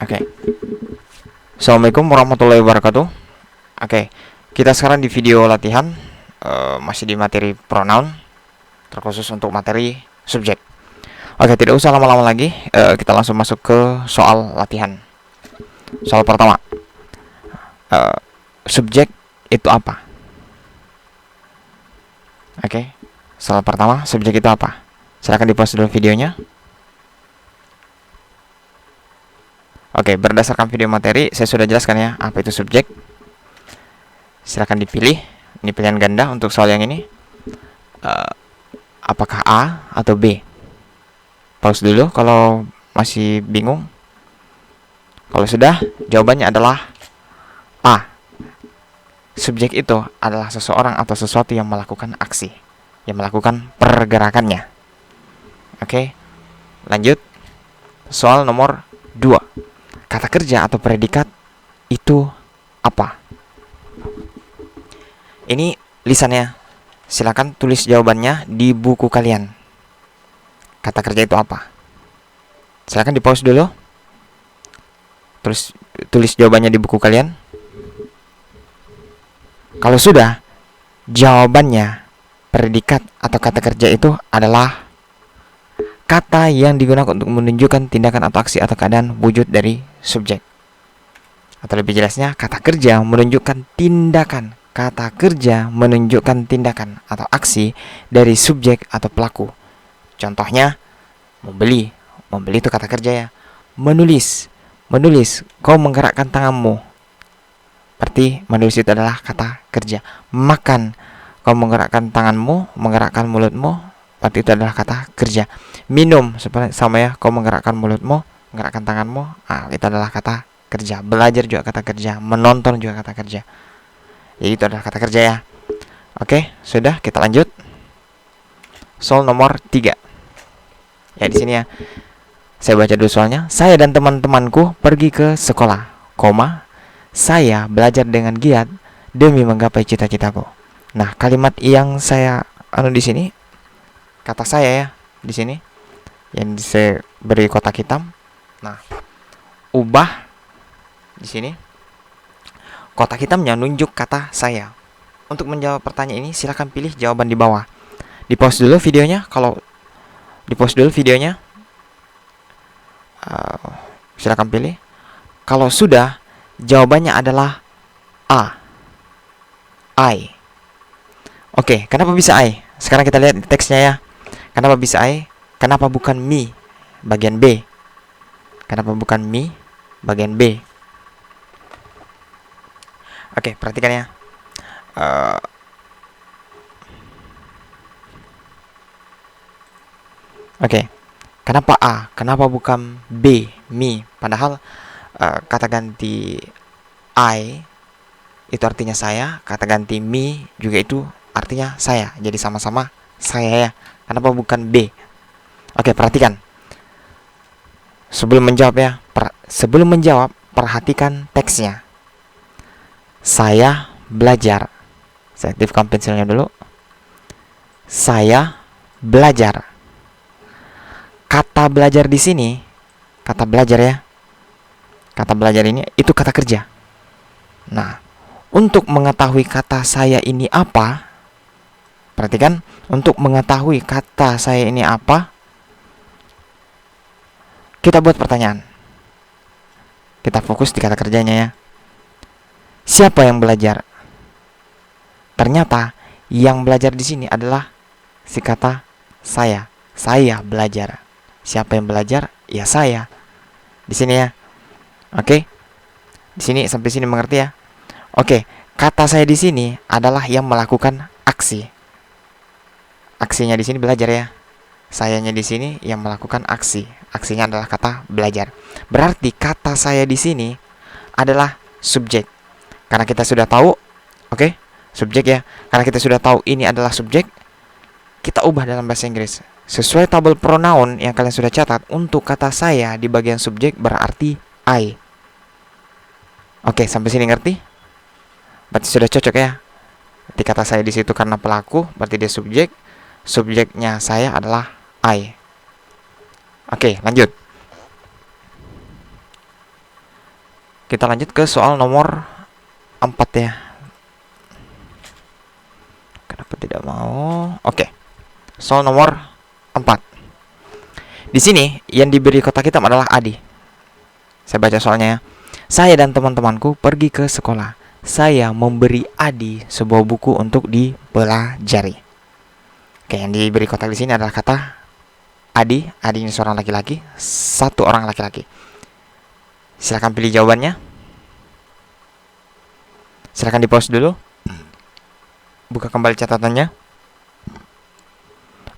Oke. Assalamualaikum warahmatullahi wabarakatuh. Oke, kita sekarang di video latihan, masih di materi pronoun, terkhusus untuk materi subjek. Oke, tidak usah lama-lama lagi, kita langsung masuk ke soal latihan. Soal pertama, subjek itu apa? Oke, soal pertama, subjek itu apa? Silahkan di-pause dulu videonya. Oke, berdasarkan video materi, saya sudah jelaskan ya, apa itu subjek. Silahkan dipilih, ini pilihan ganda untuk soal yang ini. Apakah A atau B? Pause dulu kalau masih bingung. Kalau sudah, jawabannya adalah A. Subjek itu adalah seseorang atau sesuatu yang melakukan aksi, yang melakukan pergerakannya. Oke, lanjut. Soal nomor 2. Kata kerja atau predikat itu apa? Ini lisannya. Silakan tulis jawabannya di buku kalian. Kata kerja itu apa? Silakan di-pause dulu. Tulis jawabannya di buku kalian. Kalau sudah, jawabannya predikat atau kata kerja itu adalah kata yang digunakan untuk menunjukkan tindakan atau aksi atau keadaan wujud dari subjek. Atau lebih jelasnya, kata kerja menunjukkan tindakan. Kata kerja menunjukkan tindakan atau aksi dari subjek atau pelaku. Contohnya, membeli. Membeli itu kata kerja ya. Menulis. Menulis, kau menggerakkan tanganmu. Berarti menulis itu adalah kata kerja. Makan, kau menggerakkan tanganmu, menggerakkan mulutmu. Berarti itu adalah kata kerja. Minum, sama ya, kau menggerakkan mulutmu, menggerakkan tanganmu. Itu adalah kata kerja. Belajar juga kata kerja. Menonton juga kata kerja. Jadi itu adalah kata kerja ya. Oke, sudah, kita lanjut. Soal nomor 3. Ya, di sini ya. Saya baca dulu soalnya. Saya dan teman-temanku pergi ke sekolah, saya belajar dengan giat demi menggapai cita-citaku. Nah, kalimat yang saya di sini, kata saya ya, di sini yang saya beri kotak hitam. Nah, ubah di sini. Kotak hitamnya nunjuk kata saya. Untuk menjawab pertanyaan ini, silakan pilih jawaban di bawah. Di-pause dulu videonya. Kalau di-pause dulu videonya, silakan pilih. Kalau sudah, jawabannya adalah A. I. Oke, kenapa bisa I? Sekarang kita lihat teksnya ya. Kenapa bisa I? Kenapa bukan me bagian B? Kenapa bukan me bagian B? Oke, perhatikan ya. Oke, kenapa A? Kenapa bukan B, me? Padahal kata ganti I itu artinya saya, kata ganti me juga itu artinya saya. Jadi sama-sama saya ya. Kenapa bukan B? Oke, perhatikan. Sebelum menjawab, perhatikan teksnya. Saya belajar. Saya aktifkan pensilnya dulu. Saya belajar. Kata belajar di sini, kata belajar ya. Kata belajar ini itu kata kerja. Nah, untuk mengetahui kata saya ini apa, perhatikan, untuk mengetahui kata saya ini apa, kita buat pertanyaan. Kita fokus di kata kerjanya ya. Siapa yang belajar? Ternyata yang belajar di sini adalah si kata saya. Saya belajar. Siapa yang belajar? Ya saya. Di sini ya. Oke. Di sini sampai sini mengerti ya? Oke, kata saya di sini adalah yang melakukan aksi. Aksinya di sini belajar ya. Sayanya di sini yang melakukan aksi. Aksinya adalah kata belajar. Berarti kata saya di sini adalah subjek. Karena kita sudah tahu, oke, subjek ya. Karena kita sudah tahu ini adalah subjek, kita ubah dalam bahasa Inggris. Sesuai tabel pronoun yang kalian sudah catat, untuk kata saya di bagian subjek berarti I. Oke, sampai sini ngerti? Berarti sudah cocok ya. Berarti kata saya di situ karena pelaku, berarti dia subjek. Subjeknya saya adalah I. Oke, lanjut. Kita lanjut ke soal nomor 4 ya. Kenapa tidak mau? Oke. Soal nomor 4. Di sini yang diberi kotak hitam adalah Adi. Saya baca soalnya ya. Saya dan teman-temanku pergi ke sekolah. Saya memberi Adi sebuah buku untuk dipelajari. Oke, yang diberi kotak di sini adalah kata Adi. Adi ini seorang laki-laki, satu orang laki-laki. Silakan pilih jawabannya. Silakan di-pause dulu. Buka kembali catatannya.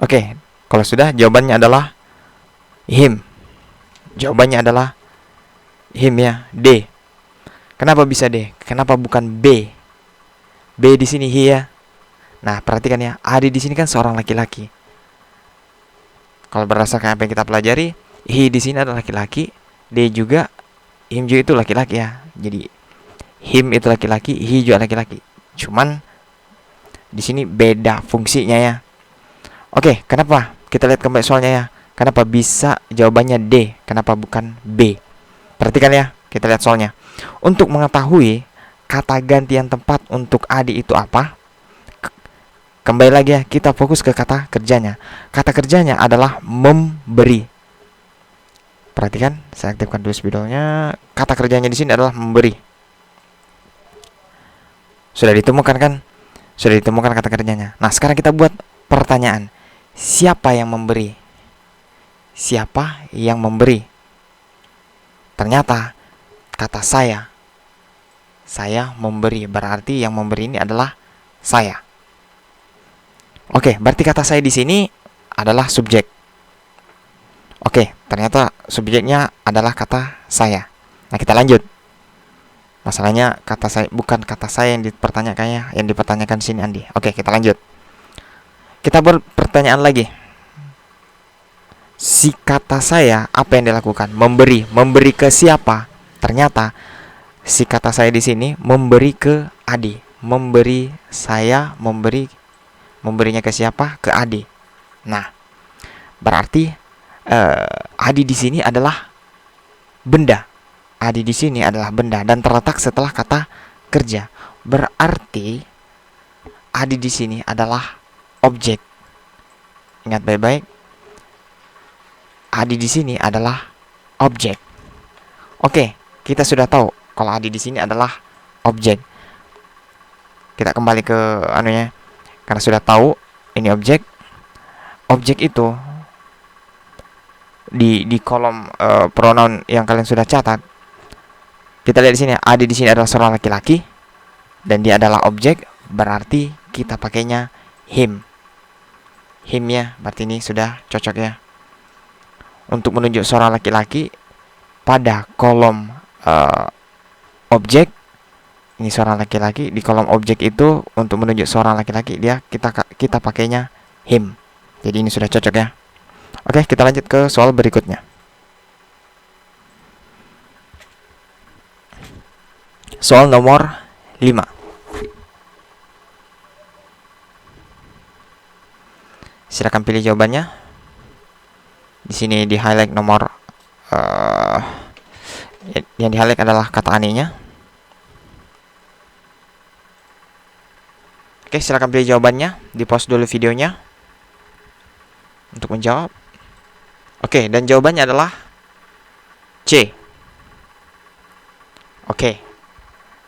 Oke, kalau sudah jawabannya adalah him. Jawabannya adalah him ya, D. Kenapa bisa D? Kenapa bukan B? B di sini he ya. Nah, perhatikan ya, Adi di sini kan seorang laki-laki. Kalau berdasarkan apa yang kita pelajari, he di sini adalah laki-laki, D juga, him juga itu laki-laki ya. Jadi him itu laki-laki, he juga laki-laki. Cuman di sini beda fungsinya ya. Oke, kenapa? Kita lihat kembali soalnya ya. Kenapa bisa jawabannya D? Kenapa bukan B? Perhatikan ya, kita lihat soalnya. Untuk mengetahui kata gantian tempat untuk Adi itu apa? Kembali lagi ya, kita fokus ke kata kerjanya. Kata kerjanya adalah memberi. Perhatikan, saya aktifkan dulu spidolnya. Kata kerjanya di sini adalah memberi. Sudah ditemukan kan? Sudah ditemukan kata kerjanya. Nah, sekarang kita buat pertanyaan. Siapa yang memberi? Siapa yang memberi? Ternyata kata saya. Saya memberi, berarti yang memberi ini adalah saya. Oke, berarti kata saya di sini adalah subjek. Oke, ternyata subjeknya adalah kata saya. Nah, kita lanjut. Masalahnya kata saya bukan kata saya yang dipertanyakannya, yang dipertanyakan sini Andi. Oke, kita lanjut. Kita buat pertanyaan lagi. Si kata saya apa yang dilakukan? Memberi. Memberi ke siapa? Ternyata si kata saya di sini memberi ke Adi. Memberi, saya memberinya ke siapa? Ke Adi. Nah, berarti Adi di sini adalah benda. Adi di sini adalah benda dan terletak setelah kata kerja. Berarti Adi di sini adalah objek. Ingat baik-baik. Adi di sini adalah objek. Oke, kita sudah tahu kalau Adi di sini adalah objek. Kita kembali ke anunya. Karena sudah tahu ini objek. Objek itu di kolom pronoun yang kalian sudah catat. Kita lihat di sini, Adi di sini adalah seorang laki-laki dan dia adalah objek, berarti kita pakainya him. Him ya, berarti ini sudah cocok ya. Untuk menunjuk seorang laki-laki pada kolom objek, ini seorang laki-laki, di kolom objek itu untuk menunjuk seorang laki-laki dia kita pakainya him. Jadi ini sudah cocok ya. Oke, kita lanjut ke soal berikutnya. Soal nomor 5. Silakan pilih jawabannya. Di sini di highlight nomor yang di highlight adalah kata aninya. Oke, silakan pilih jawabannya. Di pause dulu videonya untuk menjawab. Oke, dan jawabannya adalah C. Oke.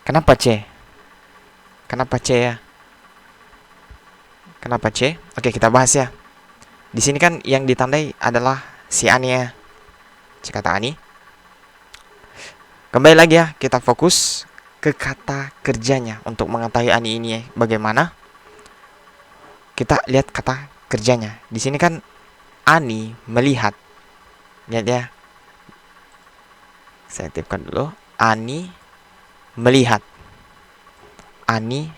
Kenapa C? Kenapa C ya? Kenapa C? Oke, kita bahas ya. Di sini kan yang ditandai adalah si Ani ya. Si kata Ani. Kembali lagi ya, kita fokus ke kata kerjanya untuk mengetahui Ani ini ya, bagaimana. Kita lihat kata kerjanya. Di sini kan Ani melihat. Lihat ya. Saya aktifkan dulu. Ani melihat. Ani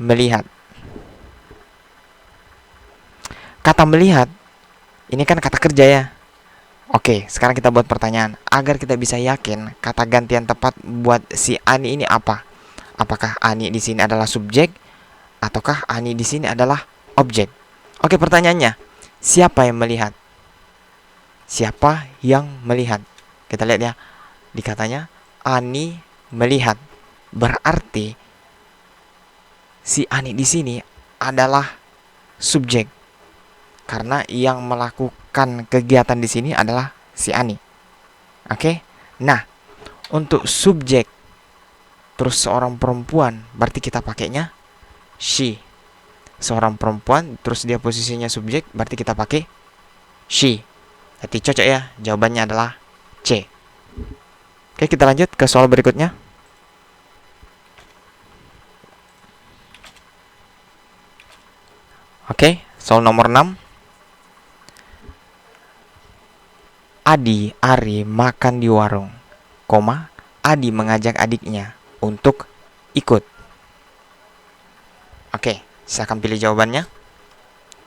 melihat. Kata melihat ini kan kata kerja ya. Oke, sekarang kita buat pertanyaan agar kita bisa yakin kata gantian tepat buat si Ani ini apa? Apakah Ani di sini adalah subjek ataukah Ani di sini adalah objek? Oke, pertanyaannya, siapa yang melihat? Siapa yang melihat? Kita lihat ya. Di katanya Ani melihat. Berarti si Ani di sini adalah subjek. Karena yang melakukan kegiatan di sini adalah si Ani. Oke? Nah, untuk subjek terus seorang perempuan, berarti kita pakainya she. Seorang perempuan terus dia posisinya subjek, berarti kita pakai she. Berarti cocok ya. Jawabannya adalah C. Oke, kita lanjut ke soal berikutnya. Oke, soal nomor 6. Adi, Ari makan di warung, Adi mengajak adiknya untuk ikut. Oke, silakan pilih jawabannya.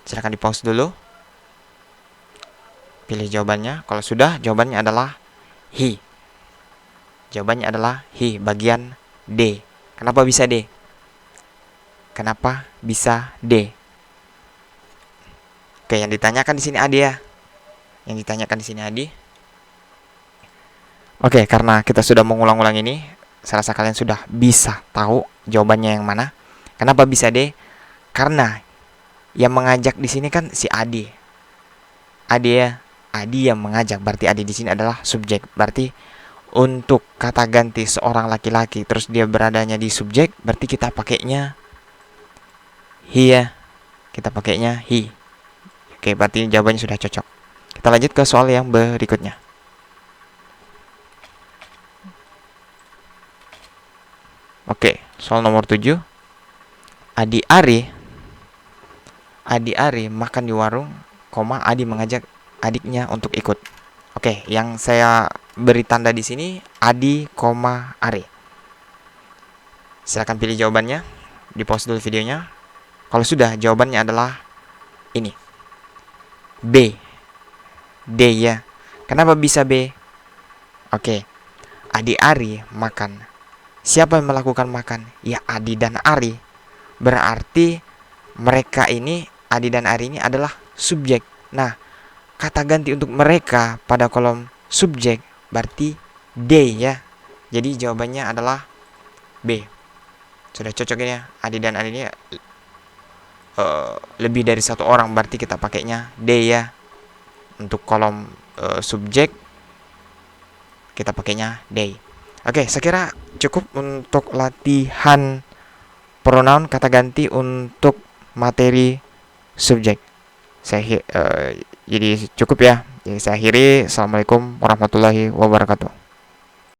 Silakan di pause dulu. Pilih jawabannya. Kalau sudah, jawabannya adalah he. Jawabannya adalah he, bagian D. Kenapa bisa D? Kenapa bisa D? Oke, yang ditanyakan di sini Adi ya. Yang ditanyakan di sini Adi. Oke, karena kita sudah mengulang-ulang ini, saya rasa kalian sudah bisa tahu jawabannya yang mana. Kenapa bisa D? Karena yang mengajak di sini kan si Adi. Adi ya, Adi yang mengajak, berarti Adi di sini adalah subjek. Berarti untuk kata ganti seorang laki-laki terus dia beradanya di subjek, berarti kita pakainya he ya. Kita pakainya he. Oke, berarti jawabannya sudah cocok. Kita lanjut ke soal yang berikutnya. Oke, soal nomor 7. Adi Ari makan di warung, Adi mengajak adiknya untuk ikut. Oke, yang saya beri tanda di sini Adi, Ari. Silakan pilih jawabannya. Di pause dulu videonya. Kalau sudah, jawabannya adalah ini. B. D ya. Kenapa bisa B? Oke. Adi Ari makan. Siapa yang melakukan makan? Ya Adi dan Ari. Berarti mereka ini, Adi dan Ari ini adalah subjek. Nah, kata ganti untuk mereka pada kolom subjek berarti they ya. Jadi jawabannya adalah B. Sudah cocok ini ya. Adi dan Ari ini lebih dari satu orang, berarti kita pakainya they ya. Untuk kolom subjek kita pakainya they. Oke, saya kira cukup untuk latihan pronoun kata ganti untuk materi subjek. Jadi cukup ya. Jadi saya akhiri. Assalamualaikum warahmatullahi wabarakatuh.